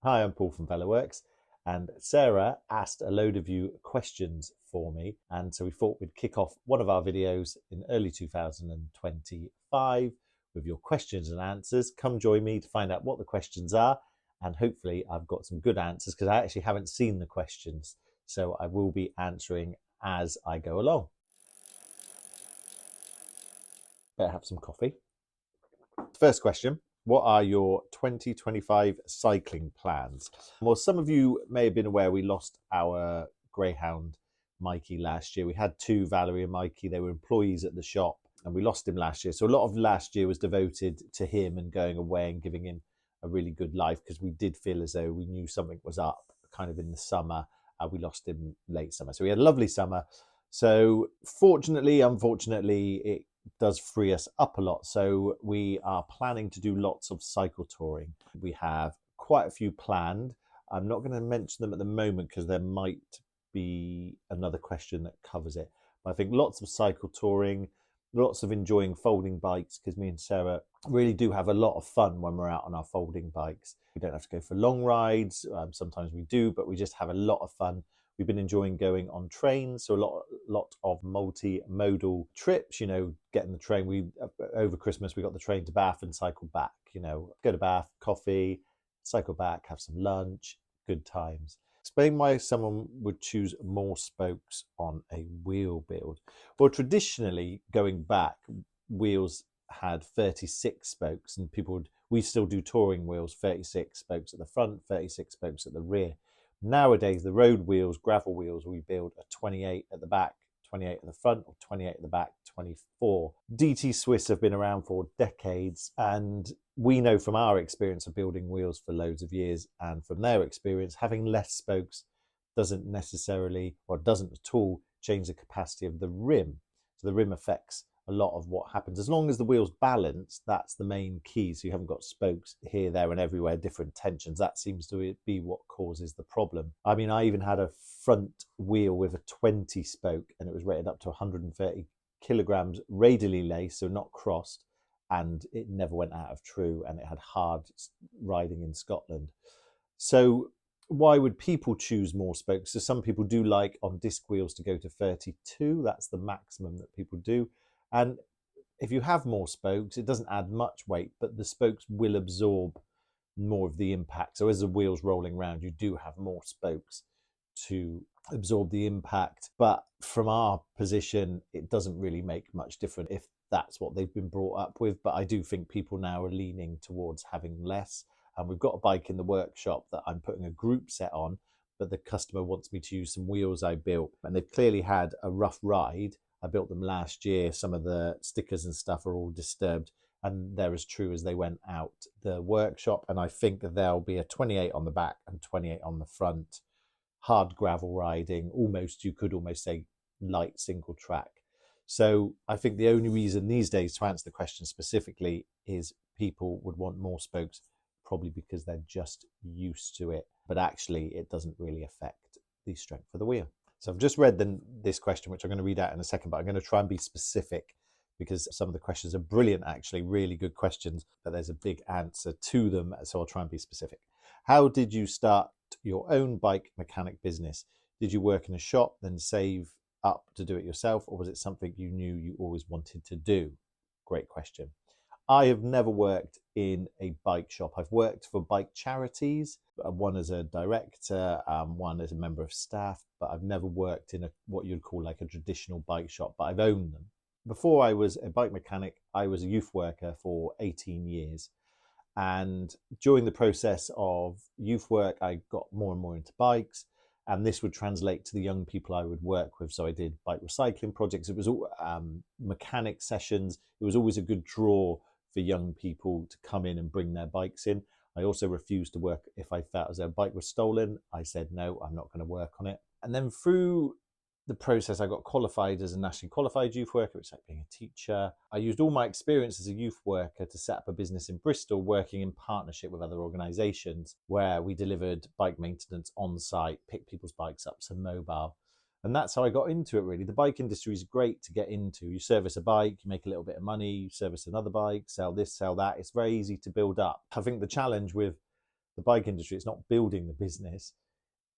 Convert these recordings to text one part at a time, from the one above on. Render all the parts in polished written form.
Hi, I'm Paul from Velo Works, and Sarah asked a load of you questions for me, and so we thought we'd kick off one of our videos in early 2025 with your questions and answers. Come join me to find out what the questions are, and hopefully I've got some good answers because I actually haven't seen the questions, so I will be answering as I go along. Better have some coffee. First question. What are your 2025 cycling plans? Well, some of you may have been aware we lost our greyhound Mikey last year. We had two, Valerie and Mikey. They were employees at the shop and we lost him last year. So a lot of last year was devoted to him and going away and giving him a really good life because we did feel as though we knew something was up kind of in the summer. We lost him late summer. So we had a lovely summer. So fortunately, unfortunately, it does free us up a lot. So we are planning to do lots of cycle touring. We have quite a few planned. I'm not going to mention them at the moment because there might be another question that covers it. But I think lots of cycle touring, lots of enjoying folding bikes because me and Sarah really do have a lot of fun when we're out on our folding bikes. We don't have to go for long rides. Sometimes we do, but we just have a lot of fun. We've been enjoying going on trains, so a lot of multimodal trips. You know, getting the train. We over Christmas we got the train to Bath and cycle back. You know, go to Bath, coffee, cycle back, have some lunch, good times. Explain why someone would choose more spokes on a wheel build. Well, traditionally, going back, wheels had 36 spokes, and we still do touring wheels, 36 spokes at the front, 36 spokes at the rear. Nowadays, the road wheels, gravel wheels, we build a 28 at the back, 28 at the front, or 28 at the back, 24. DT Swiss have been around for decades, and we know from our experience of building wheels for loads of years, and from their experience, having less spokes doesn't necessarily, or doesn't at all, change the capacity of the rim. So the rim affects a lot of what happens. As long as the wheel's balanced, that's the main key. So you haven't got spokes here, there, and everywhere, different tensions. That seems to be what causes the problem. I mean, I even had a front wheel with a 20 spoke, and it was rated up to 130 kilograms radially laced, so not crossed, and it never went out of true, and it had hard riding in Scotland. So why would people choose more spokes? So some people do like on disc wheels to go to 32. That's the maximum that people do. And if you have more spokes, it doesn't add much weight, but the spokes will absorb more of the impact. So as the wheel's rolling around, you do have more spokes to absorb the impact. But from our position, it doesn't really make much difference if that's what they've been brought up with. But I do think people now are leaning towards having less. And we've got a bike in the workshop that I'm putting a group set on, but the customer wants me to use some wheels I built. And they've clearly had a rough ride. I built them last year. Some of the stickers and stuff are all disturbed, and they're as true as they went out the workshop. And I think that there'll be a 28 on the back and 28 on the front. Hard gravel riding, you could almost say light single track. So I think the only reason these days, to answer the question specifically, is people would want more spokes, probably because they're just used to it. But actually, it doesn't really affect the strength of the wheel. So I've just read this question, which I'm going to read out in a second, but I'm going to try and be specific because some of the questions are brilliant, actually, really good questions, but there's a big answer to them. So I'll try and be specific. How did you start your own bike mechanic business? Did you work in a shop, then save up to do it yourself, or was it something you knew you always wanted to do? Great question. I have never worked in a bike shop. I've worked for bike charities, one as a director, one as a member of staff, but I've never worked in what you'd call like a traditional bike shop, but I've owned them. Before I was a bike mechanic, I was a youth worker for 18 years. And during the process of youth work, I got more and more into bikes. And this would translate to the young people I would work with. So I did bike recycling projects. It was all mechanic sessions. It was always a good draw for young people to come in and bring their bikes in. I also refused to work if I felt as though a bike was stolen. I said, no, I'm not going to work on it. And then through the process, I got qualified as a nationally qualified youth worker, which is like being a teacher. I used all my experience as a youth worker to set up a business in Bristol, working in partnership with other organisations where we delivered bike maintenance on site, picked people's bikes up, so mobile. And that's how I got into it, really. The bike industry is great to get into. You service a bike, you make a little bit of money, you service another bike, sell this, sell that. It's very easy to build up. I think the challenge with The bike industry, it's not building the business,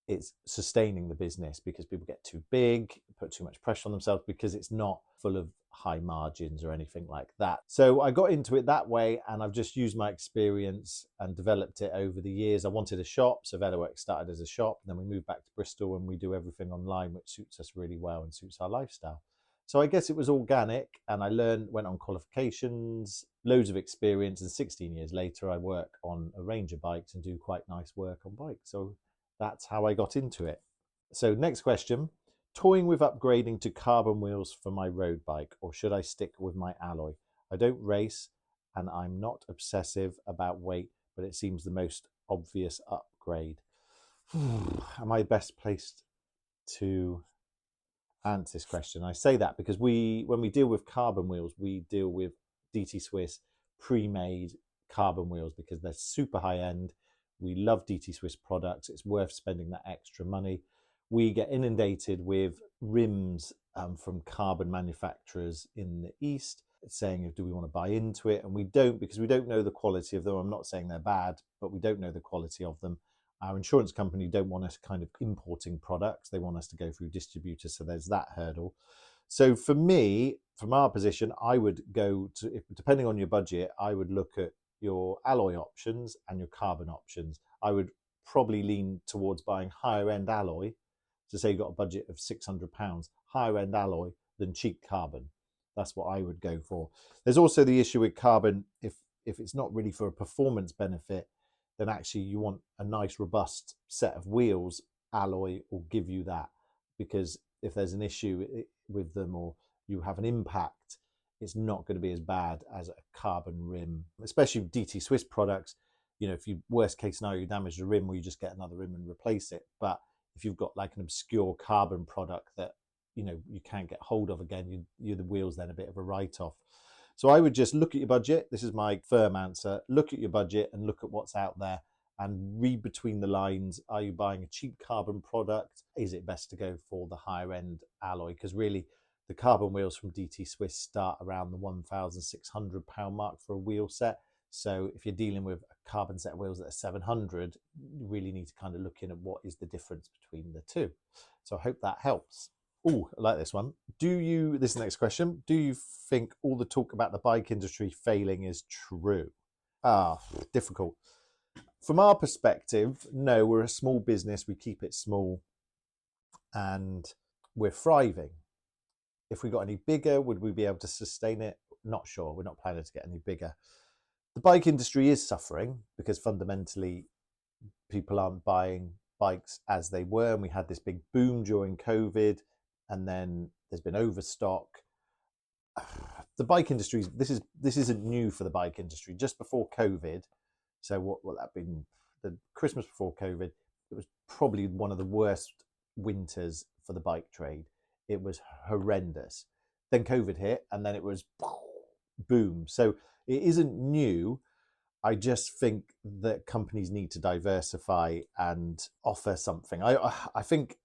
it's sustaining the business, because people get too big, put too much pressure on themselves, because it's not full of high margins or anything like that. So I got into it that way, and I've just used my experience and developed it over the years. I wanted a shop, so Velo Works started as a shop, and then we moved back to Bristol and we do everything online, which suits us really well and suits our lifestyle. So I guess it was organic, and I went on qualifications, loads of experience, and 16 years later I work on a range of bikes and do quite nice work on bikes. So that's how I got into it. So next question, toying with upgrading to carbon wheels for my road bike, or should I stick with my alloy? I don't race and I'm not obsessive about weight, but it seems the most obvious upgrade. Am I best placed to answer this question? I say that because when we deal with carbon wheels, we deal with DT Swiss pre-made carbon wheels because they're super high end. We love DT Swiss products. It's worth spending that extra money. We get inundated with rims from carbon manufacturers in the East saying, do we want to buy into it? And we don't, because we don't know the quality of them. I'm not saying they're bad, but we don't know the quality of them. Our insurance company don't want us kind of importing products. They want us to go through distributors. So there's that hurdle. So for me, from our position, I would go to, depending on your budget, I would look at your alloy options and your carbon options. I would probably lean towards buying higher end alloy. So say you've got a budget of £600, higher end alloy than cheap carbon. That's what I would go for. There's also the issue with carbon, if it's not really for a performance benefit, then actually you want a nice robust set of wheels. Alloy will give you that, because if there's an issue with them or you have an impact, it's not going to be as bad as a carbon rim, especially with DT Swiss products. You know, if you, worst case scenario, you damage the rim, well, you just get another rim and replace it. But if you've got like an obscure carbon product that, you know, you can't get hold of again, you're the wheels then a bit of a write-off. So I would just look at your budget. This is my firm answer. Look at your budget and look at what's out there and read between the lines. Are you buying a cheap carbon product? Is it best to go for the higher end alloy? Because really, the carbon wheels from DT Swiss start around the £1,600 mark for a wheel set. So if you're dealing with a carbon set of wheels that are 700, you really need to kind of look in at what is the difference between the two. So I hope that helps. Oh, I like this one. This is the next question. Do you think all the talk about the bike industry failing is true? Difficult. From our perspective, no, we're a small business. We keep it small and we're thriving. If we got any bigger, would we be able to sustain it? Not sure. We're not planning to get any bigger. The bike industry is suffering because fundamentally people aren't buying bikes as they were. And we had this big boom during COVID, and then there's been overstock. The bike industry, this isn't new for the bike industry. Just before COVID, so what will that been? The Christmas before COVID, it was probably one of the worst winters for the bike trade. It was horrendous. Then COVID hit, and then it was boom. So it isn't new. I just think that companies need to diversify and offer something. I think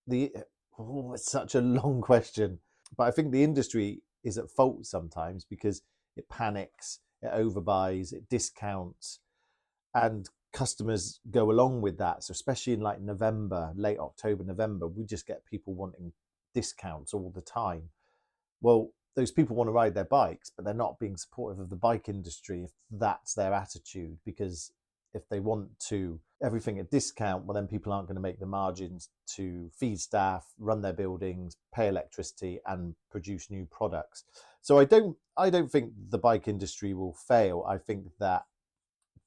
it's such a long question, but I think the industry is at fault sometimes because it panics, it overbuys, it discounts, and customers go along with that. So especially in like November, late October, November, we just get people wanting discounts all the time. Well, those people want to ride their bikes, but they're not being supportive of the bike industry if that's their attitude, because if they want to everything at discount, well, then people aren't going to make the margins to feed staff, run their buildings, pay electricity, and produce new products. So I don't think the bike industry will fail. I think that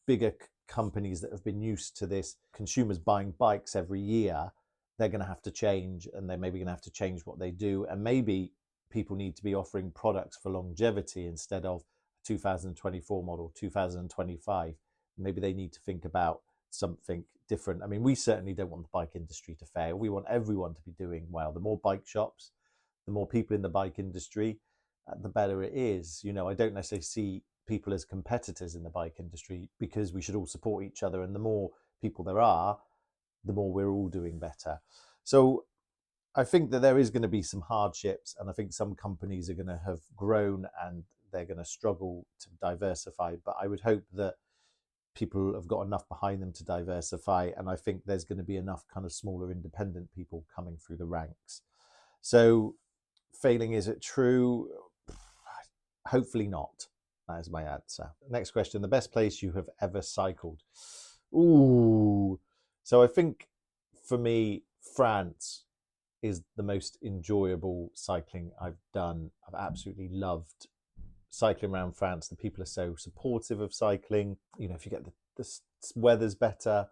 bigger companies that have been used to this, consumers buying bikes every year, they're going to have to change, and they're maybe going to have to change what they do. And maybe people need to be offering products for longevity instead of 2024 model, 2025. Maybe they need to think about something different. I mean, we certainly don't want the bike industry to fail. We want everyone to be doing well. The more bike shops, the more people in the bike industry, the better it is. You know, I don't necessarily see people as competitors in the bike industry, because we should all support each other. And the more people there are, the more we're all doing better. So I think that there is going to be some hardships, and I think some companies are going to have grown and they're going to struggle to diversify. But I would hope that people have got enough behind them to diversify, and I think there's going to be enough kind of smaller independent people coming through the ranks. So failing, is it true? Hopefully not. That is my answer. Next question, the best place you have ever cycled? Ooh. So I think for me, France is the most enjoyable cycling I've done. I've absolutely loved cycling around France. The people are so supportive of cycling. You know, if you get the weather's better,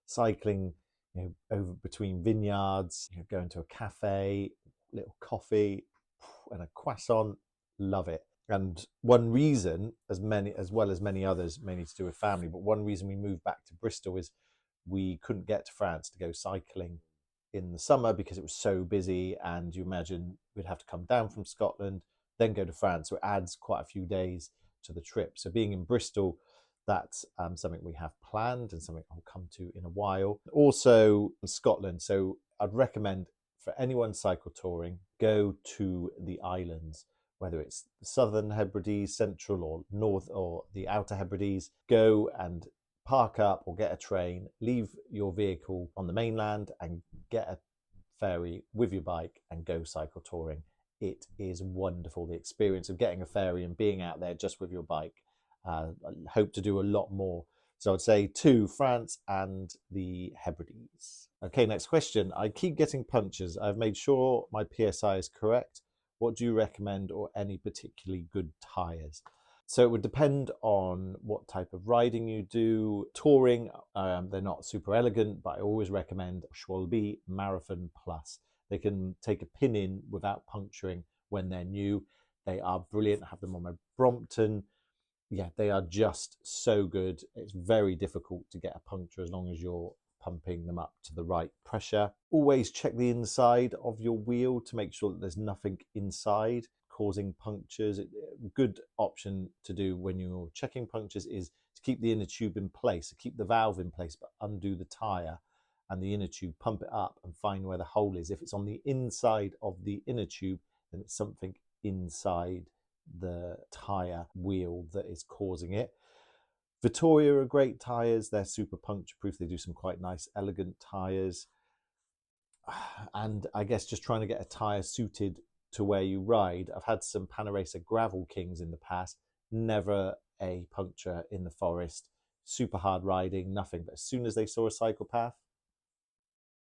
cycling, you know, over between vineyards, you know, going to a cafe, little coffee and a croissant, love it. And one reason, as well as many others, mainly to do with family, but one reason we moved back to Bristol is we couldn't get to France to go cycling in the summer because it was so busy, and you imagine we'd have to come down from Scotland, then go to France, so it adds quite a few days to the trip. So being in Bristol, that's something we have planned and something I'll come to in a while. Also Scotland, so I'd recommend for anyone cycle touring, go to the islands, whether it's the Southern Hebrides, Central or North or the Outer Hebrides. Go and park up or get a train, leave your vehicle on the mainland and get a ferry with your bike and go cycle touring. It is wonderful, the experience of getting a ferry and being out there just with your bike. I hope to do a lot more. So I'd say 2, France and the Hebrides. Okay, next question. I keep getting punctures. I've made sure my PSI is correct. What do you recommend, or any particularly good tyres? So it would depend on what type of riding you do. Touring, they're not super elegant, but I always recommend Schwalbe Marathon Plus. They can take a pin in without puncturing when they're new. They are brilliant. I have them on my Brompton. Yeah, they are just so good. It's very difficult to get a puncture as long as you're pumping them up to the right pressure. Always check the inside of your wheel to make sure that there's nothing inside causing punctures. A good option to do when you're checking punctures is to keep the inner tube in place, so keep the valve in place, but undo the tyre and the inner tube, pump it up and find where the hole is. If it's on the inside of the inner tube, then it's something inside the tyre wheel that is causing it. Vittoria are great tyres. They're super puncture proof. They do some quite nice, elegant tyres. And I guess just trying to get a tyre suited to where you ride. I've had some Panaracer Gravel Kings in the past. Never a puncture in the forest. Super hard riding, nothing. But as soon as they saw a cycle path,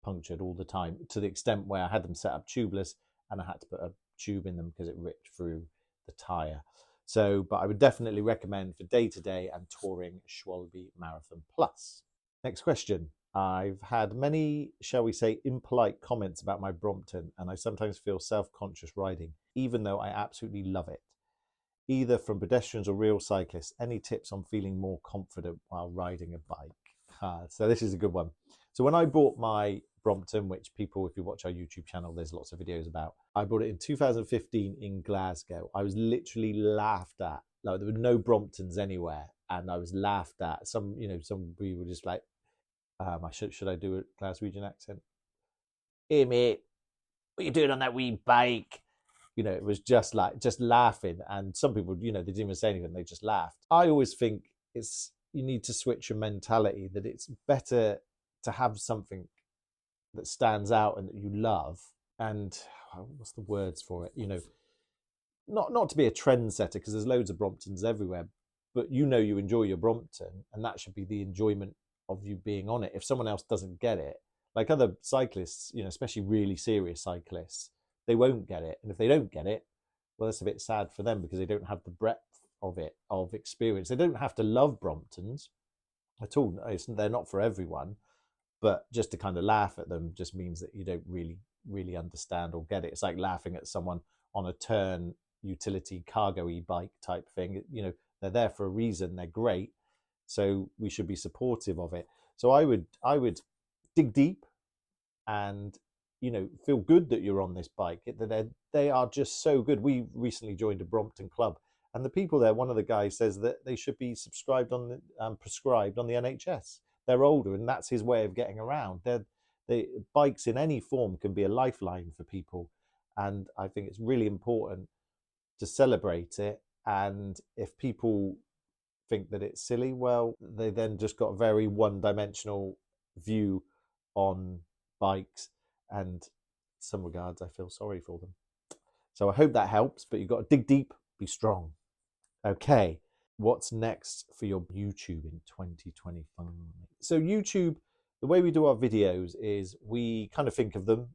punctured all the time, to the extent where I had them set up tubeless and I had to put a tube in them because it ripped through the tyre. So, but I would definitely recommend for day-to-day and touring Schwalbe Marathon Plus. Next question. I've had many, shall we say, impolite comments about my Brompton, and I sometimes feel self-conscious riding, even though I absolutely love it. Either from pedestrians or real cyclists, any tips on feeling more confident while riding a bike? So this is a good one. So when I bought my Brompton, which people, if you watch our YouTube channel, there's lots of videos about. I bought it in 2015 in Glasgow. I was literally laughed at. Like, there were no Bromptons anywhere, and I was laughed at. Some people were just like, should I do a Glaswegian accent? Hey mate, what are you doing on that wee bike? You know, it was just laughing. And some people, they didn't even say anything, they just laughed. I always think you need to switch your mentality, that it's better to have something that stands out and that you love, and what's the words for it, not to be a trendsetter, because there's loads of Bromptons everywhere, but you enjoy your Brompton, and that should be the enjoyment of you being on it. If someone else doesn't get it, like other cyclists, especially really serious cyclists, they won't get it, and if they don't get it, well, that's a bit sad for them because they don't have the breadth of experience. They don't have to love Bromptons at all. They're not for everyone. But just to kind of laugh at them just means that you don't really understand or get it. It's like laughing at someone on a turn utility cargo-y bike type thing. They're there for a reason. They're great. So we should be supportive of it. So I would dig deep and, feel good that you're on this bike. They are just so good. We recently joined a Brompton club, and the people there, one of the guys says that they should be prescribed on the NHS. They're older, and that's his way of getting around. The bikes in any form can be a lifeline for people, and I think it's really important to celebrate it. And if people think that it's silly. Well, they then just got a very one-dimensional view on bikes, and in some regards I feel sorry for them. So I hope that helps, but you've got to dig deep, be strong. Okay, what's next for your YouTube in 2025? So YouTube, the way we do our videos is we kind of think of them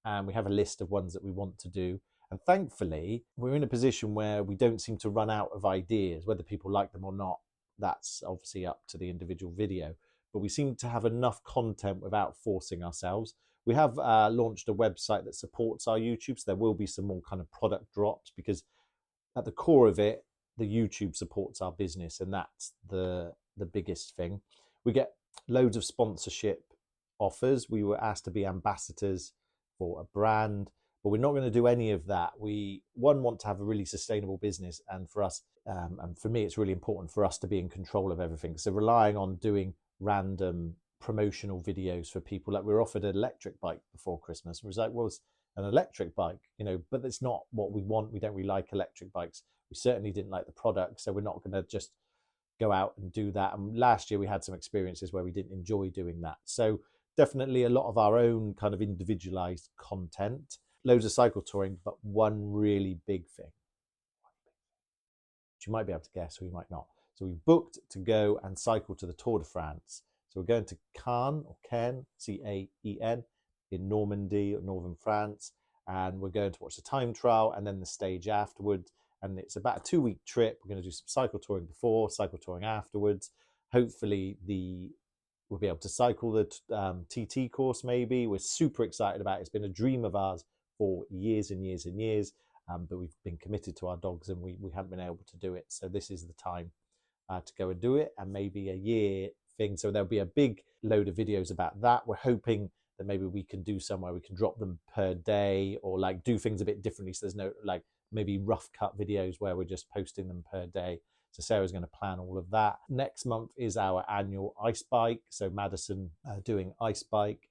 and we have a list of ones that we want to do. And thankfully, we're in a position where we don't seem to run out of ideas. Whether people like them or not, that's obviously up to the individual video. But we seem to have enough content without forcing ourselves. We have launched a website that supports our YouTube, so there will be some more kind of product drops, because at the core of it, the YouTube supports our business, and that's the biggest thing. We get loads of sponsorship offers. We were asked to be ambassadors for a brand, but we're not going to do any of that. We want to have a really sustainable business, and for us, and for me, it's really important for us to be in control of everything. So relying on doing random promotional videos for people, like we were offered an electric bike before Christmas. It was like, well, it's an electric bike, you know, but it's not what we want. We don't really like electric bikes. We certainly didn't like the product, so we're not going to just go out and do that. And last year we had some experiences where we didn't enjoy doing that. So definitely a lot of our own kind of individualized content, loads of cycle touring, but one really big thing, which you might be able to guess or you might not. So we've booked to go and cycle to the Tour de France. So we're going to Caen, or Caen, C-A-E-N, in Normandy or northern France, and we're going to watch the time trial and then the stage afterwards. And it's about a 2-week trip. We're going to do some cycle touring before, cycle touring afterwards. Hopefully we'll be able to cycle the TT course maybe. We're super excited about it. It's been a dream of ours for years and years and years, but we've been committed to our dogs and we haven't been able to do it. So this is the time to go and do it, and maybe a year thing. So there'll be a big load of videos about that. We're hoping that maybe we can do somewhere we can drop them per day, or like do things a bit differently. So there's no like maybe rough cut videos where we're just posting them per day. So Sarah's going to plan all of that. Next month is our annual ice bike. So Madison doing ice bike,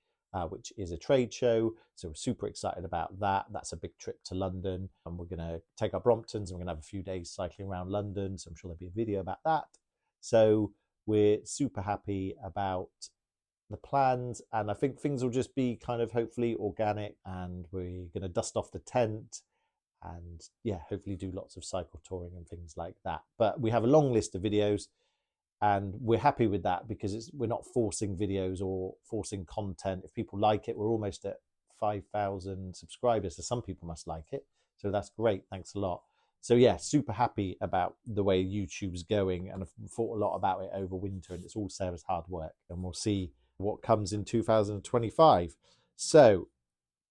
which is a trade show. So we're super excited about that. That's a big trip to London. And we're going to take our Bromptons and we're going to have a few days cycling around London. So I'm sure there'll be a video about that. So we're super happy about the plans. And I think things will just be kind of hopefully organic, and we're going to dust off the tent and yeah, hopefully do lots of cycle touring and things like that. But we have a long list of videos and we're happy with that, because we're not forcing videos or forcing content. If people like it, we're almost at 5,000 subscribers, so some people must like it. So that's great. Thanks a lot. So yeah, super happy about the way YouTube's going, and I've thought a lot about it over winter, and it's all Sarah's hard work, and we'll see what comes in 2025. So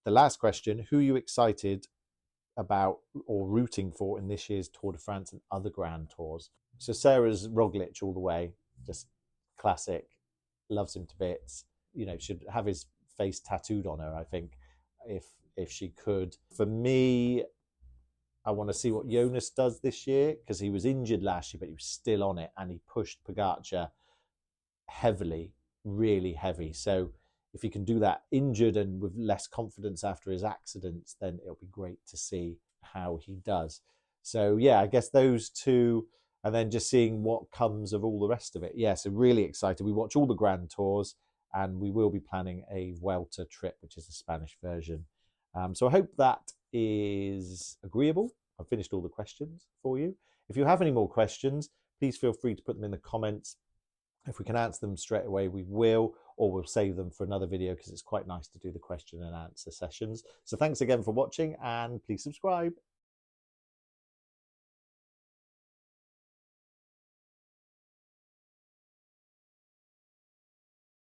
the last question, who are you excited about or rooting for in this year's Tour de France and other Grand Tours? So Sarah's Roglic all the way, just classic, loves him to bits. You know, should have his face tattooed on her, I think, if she could. For me, I want to see what Jonas does this year, because he was injured last year, but he was still on it, and he pushed Pogacar heavily, really heavy. So if he can do that injured and with less confidence after his accidents, then it'll be great to see how he does. So yeah, I guess those two, and then just seeing what comes of all the rest of it. Yeah, so really excited. We watch all the Grand Tours, and we will be planning a Vuelta trip, which is the Spanish version. So I hope that is agreeable. I've finished all the questions for you. If you have any more questions, please feel free to put them in the comments. If we can answer them straight away, we will, or we'll save them for another video, because it's quite nice to do the question and answer sessions. So thanks again for watching, and please subscribe.